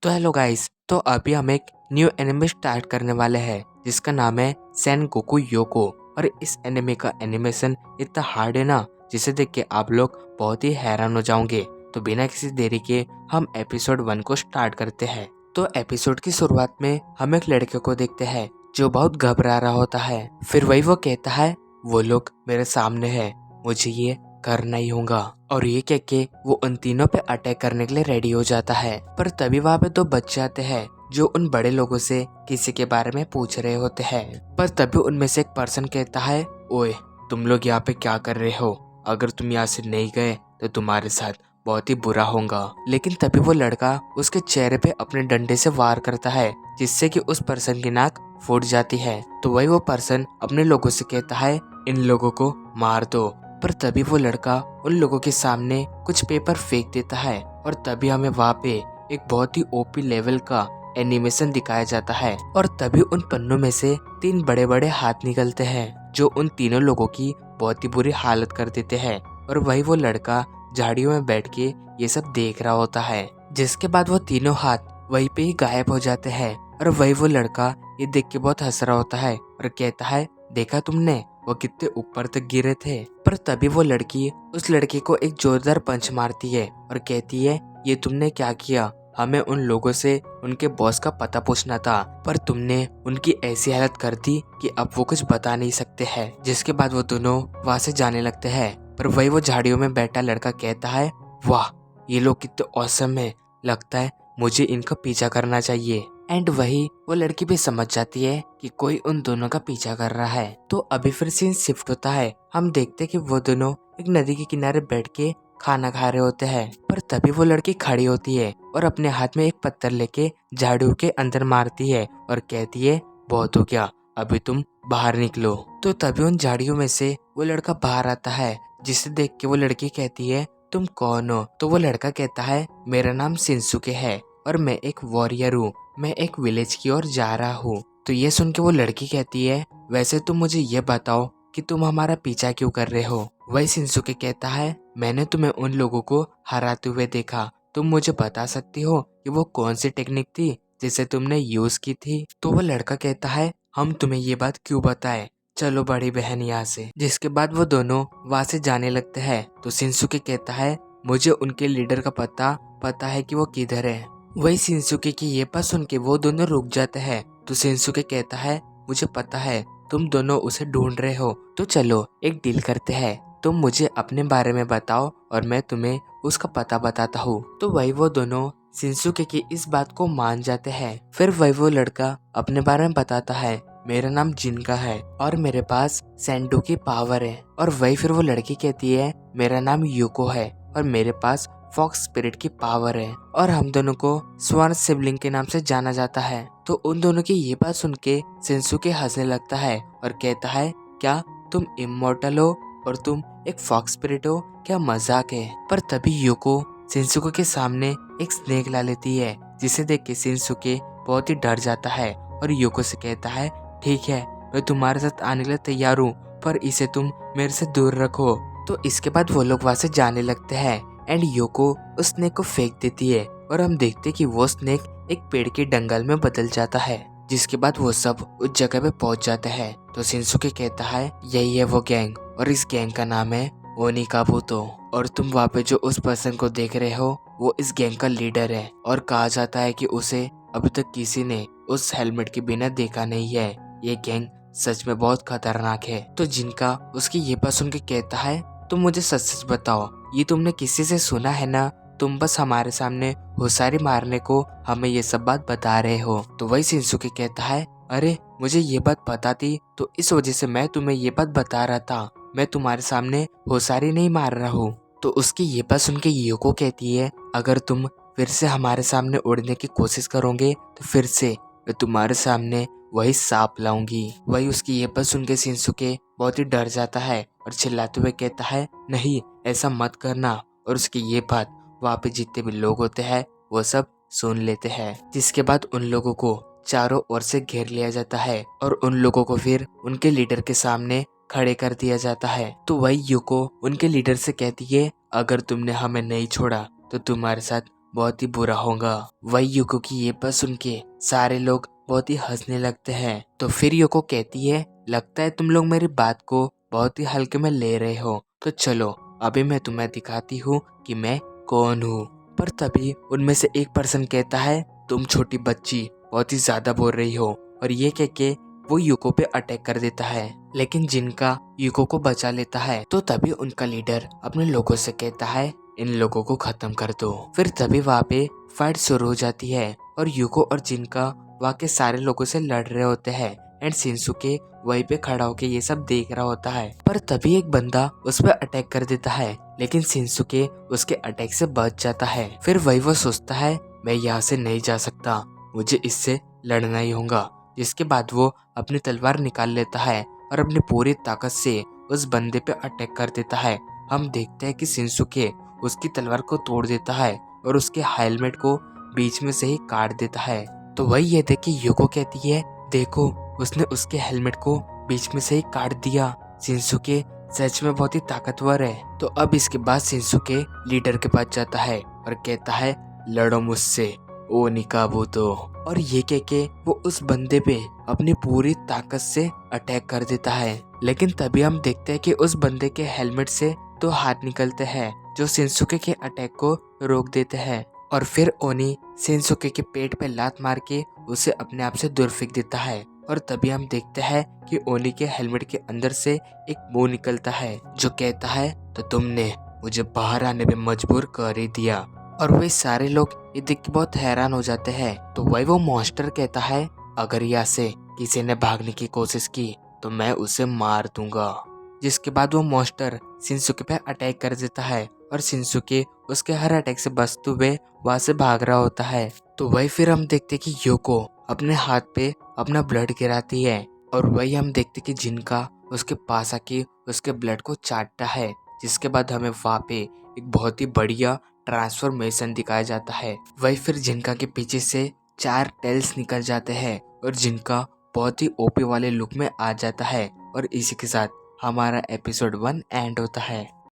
तो hello guys, तो अभी हम एक न्यू एनिमे स्टार्ट करने वाले हैं जिसका नाम है सेनगोकू योको। और इस एनिमे का एनिमेशन इतना हार्ड है ना, जिसे देख के आप लोग बहुत ही हैरान हो जाओगे। तो बिना किसी देरी के हम एपिसोड 1 को स्टार्ट करते हैं। तो एपिसोड की शुरुआत में हम एक लड़के को देखते हैं जो बहुत घबरा रहा होता है। फिर वही वो कहता है, वो लोग मेरे सामने है, मुझे ये करना ही होगा। और ये कह के वो उन तीनों पे अटैक करने के लिए रेडी हो जाता है। पर तभी वहाँ पे दो बच्चे आते हैं जो उन बड़े लोगों से किसी के बारे में पूछ रहे होते हैं। पर तभी उनमें से एक पर्सन कहता है, ओए तुम लोग यहाँ पे क्या कर रहे हो? अगर तुम यहाँ से नहीं गए तो तुम्हारे साथ बहुत ही बुरा होगा। लेकिन तभी वो लड़का उसके चेहरे पे अपने डंडे से वार करता है, जिससे कि उस पर्सन की नाक फूट जाती है। तो वही वो पर्सन अपने लोगों से कहता है, इन लोगों को मार दो। पर तभी वो लड़का उन लोगों के सामने कुछ पेपर फेंक देता है और तभी हमें वहाँ पे एक बहुत ही ओपी लेवल का एनिमेशन दिखाया जाता है। और तभी उन पन्नों में से 3 बड़े बड़े हाथ निकलते हैं जो उन तीनों लोगों की बहुत ही बुरी हालत कर देते हैं। और वही वो लड़का झाड़ियों में बैठ के ये सब देख रहा होता है, जिसके बाद वो तीनों हाथ वहीं पे ही गायब हो जाते हैं। और वही वो लड़का ये देख के बहुत हंस रहा होता है और कहता है, देखा तुमने, वो कितने ऊपर तक गिरे थे। पर तभी वो लड़की उस लड़के को एक जोरदार पंच मारती है और कहती है, ये तुमने क्या किया? हमें उन लोगों से उनके बॉस का पता पूछना था, पर तुमने उनकी ऐसी हालत कर दी कि अब वो कुछ बता नहीं सकते हैं। जिसके बाद वो दोनों वहाँ से जाने लगते हैं। पर वही वो झाड़ियों में बैठा लड़का कहता है, वाह ये लोग कितने औसम है, लगता है मुझे इनका पीछा करना चाहिए। एंड वही वो लड़की भी समझ जाती है कि कोई उन दोनों का पीछा कर रहा है। तो अभी फिर सीन शिफ्ट होता है। हम देखते कि वो दोनों एक नदी के किनारे बैठ के खाना खा रहे होते हैं। पर तभी वो लड़की खड़ी होती है और अपने हाथ में एक पत्थर लेके झाड़ू के अंदर मारती है और कहती है, बहुत हो गया, अभी तुम बाहर निकलो। तो तभी उन झाड़ियों में से वो लड़का बाहर आता है, जिसे देख के वो लड़की कहती है, तुम कौन हो? तो वो लड़का कहता है, मेरा नाम शिनसुके है और मैं एक वॉरियर हूँ, मैं एक विलेज की ओर जा रहा हूँ। तो ये सुन के वो लड़की कहती है, वैसे तुम मुझे ये बताओ कि तुम हमारा पीछा क्यों कर रहे हो? वही शिनसुके कहता है, मैंने तुम्हें उन लोगों को हराते हुए देखा, तुम मुझे बता सकती हो कि वो कौन सी टेक्निक थी जिसे तुमने यूज की थी? तो वो लड़का कहता है, हम तुम्हें ये बात क्यों बताएं, चलो बड़ी बहन यहाँ से। जिसके बाद वो दोनों वहाँ से जाने लगते हैं। तो शिनसुके कहता है, मुझे उनके लीडर का पता है कि वो किधर है। वही शिनसुके की ये बात सुन के वो दोनों रुक जाते हैं। तो शिनसुके कहता है, मुझे पता है तुम दोनों उसे ढूंढ रहे हो, तो चलो एक डील करते हैं, तुम मुझे अपने बारे में बताओ और मैं तुम्हें उसका पता बताता हूँ। तो वही वो दोनों शिनसुके की इस बात को मान जाते हैं। फिर वही वो लड़का अपने बारे में बताता है, मेरा नाम जिनका है और मेरे पास सेंडू की पावर है। और वही फिर वो लड़की कहती है, मेरा नाम यूको है और मेरे पास फॉक्स स्पिरिट की पावर है और हम दोनों को स्वर्ण शिवलिंग के नाम से जाना जाता है। तो उन दोनों की ये बात सुन के शिनसुके हंसने लगता है और कहता है, क्या तुम इमोर्टल हो और तुम एक फॉक्स स्पिरिट हो? क्या मजाक है? पर तभी यूको शिनसुके के सामने एक स्नेक ला लेती है, जिसे देख के शिनसुके बहुत ही डर जाता है और यूको से कहता है, ठीक है, मैं तुम्हारे साथ आने के लिए तैयार हूँ, पर इसे तुम मेरे से दूर रखो। तो इसके बाद वो लोग वहाँ से जाने लगते हैं एंड योको उस स्नेक को फेंक देती है और हम देखते कि वो स्नेक एक पेड़ के डंगल में बदल जाता है। जिसके बाद वो सब उस जगह पे पहुंच जाते हैं। तो शिनसुके कहता है, यही है वो गैंग और इस गैंग का नाम है ओनिकाबुतो और तुम वहाँ पे जो उस पर्सन को देख रहे हो वो इस गैंग का लीडर है और कहा जाता है कि उसे अभी तक किसी ने उस हेलमेट के बिना देखा नहीं है। ये गैंग सच में बहुत खतरनाक है। तो जिनका उसकी ये बात सुन के कहता है, तुम मुझे सच सच बताओ, ये तुमने किसी से सुना है ना? तुम बस हमारे सामने होशियारी मारने को हमें ये सब बात बता रहे हो। तो वही शिनसुके कहता है, अरे मुझे ये बात पता थी, तो इस वजह से मैं तुम्हें ये बात बता रहा था, मैं तुम्हारे सामने होशियारी नहीं मार रहा हूँ। तो उसकी ये बात सुन के योको कहती है, अगर तुम फिर से हमारे सामने उड़ने की कोशिश करोगे तो फिर से मैं तुम्हारे सामने वही सांप लाऊंगी। वही उसकी ये बात सुन के शिनसुके बहुत ही डर जाता है और चिल्लाते हुए कहता है, नहीं ऐसा मत करना। और उसकी ये बात वहाँ पे जितने भी लोग होते हैं वो सब सुन लेते हैं। जिसके बाद उन लोगों को चारों ओर से घेर लिया जाता है और उन लोगों को फिर उनके लीडर के सामने खड़े कर दिया जाता है। तो वही यूको उनके लीडर से कहती है, अगर तुमने हमें नहीं छोड़ा तो तुम्हारे साथ बहुत ही बुरा होगा। वही यूको की ये बात सुन के सारे लोग बहुत ही हंसने लगते हैं। तो फिर यूको कहती है, लगता है तुम लोग मेरी बात को बहुत ही हल्के में ले रहे हो, तो चलो अभी मैं तुम्हें दिखाती हूँ कि मैं कौन हूँ। पर तभी उनमें से एक पर्सन कहता है, तुम छोटी बच्ची बहुत ही ज्यादा बोल रही हो, और ये कह के वो यूको पे अटैक कर देता है। लेकिन जिनका यूको को बचा लेता है। तो तभी उनका लीडर अपने लोगों से कहता है, इन लोगों को खत्म कर दो। फिर तभी वहाँ पे फाइट शुरू हो जाती है और यूको और जिनका वहाँ के सारे लोगों से लड़ रहे होते हैं एंड शिनसुके वहीं पे खड़ा होके ये सब देख रहा होता है। पर तभी एक बंदा उस पर अटैक कर देता है, लेकिन शिनसुके उसके अटैक से बच जाता है। फिर वही वो सोचता है, मैं यहाँ से नहीं जा सकता, मुझे इससे लड़ना ही होगा। जिसके बाद वो अपनी तलवार निकाल लेता है और अपनी पूरी ताकत से उस बंदे पे अटैक कर देता है। हम देखते हैं कि शिनसुके उसकी तलवार को तोड़ देता है और उसके हेलमेट को बीच में से ही काट देता है। तो वही ये देख के यूको कहती है, देखो उसने उसके हेलमेट को बीच में से ही काट दिया, शिनसुके सच में बहुत ही ताकतवर है। तो अब इसके बाद शिनसुके लीडर के पास जाता है और कहता है, लड़ो मुझसे ओ निकाबुतो। और ये कह के वो उस बंदे पे अपनी पूरी ताकत से अटैक कर देता है। लेकिन तभी हम देखते हैं कि उस बंदे के हेलमेट से तो हाथ निकलते हैं जो शिनसुके के अटैक को रोक देते हैं। और फिर ओनी शिनसुके के पेट पे लात मार के उसे अपने आप से दूर फेंक देता है। और तभी हम देखते हैं कि ओनी के हेलमेट के अंदर से एक मुंह निकलता है जो कहता है, तो तुमने मुझे बाहर आने में मजबूर कर ही दिया। और वे सारे लोग ये देख के बहुत हैरान हो जाते हैं। तो वही वो मॉन्स्टर कहता है, अगर यहाँ से किसी ने भागने की कोशिश की तो मैं उसे मार दूंगा। जिसके बाद वो मॉन्स्टर शिनसुके पे अटैक कर देता है और शिनसुके उसके हर अटैक से बचते हुए वहां से भाग रहा होता है। तो वही फिर हम देखते कि यूको अपने हाथ पे अपना ब्लड गिराती है और वही हम देखते कि जिनका उसके पास आके उसके ब्लड को चाटता है। जिसके बाद हमें वहाँ पे एक बहुत ही बढ़िया ट्रांसफॉर्मेशन दिखाया जाता है। वही फिर जिनका के पीछे से 4 टेल्स निकल जाते हैं और जिनका बहुत ही ओपी वाले लुक में आ जाता है। और इसी के साथ हमारा एपिसोड 1 एंड होता है।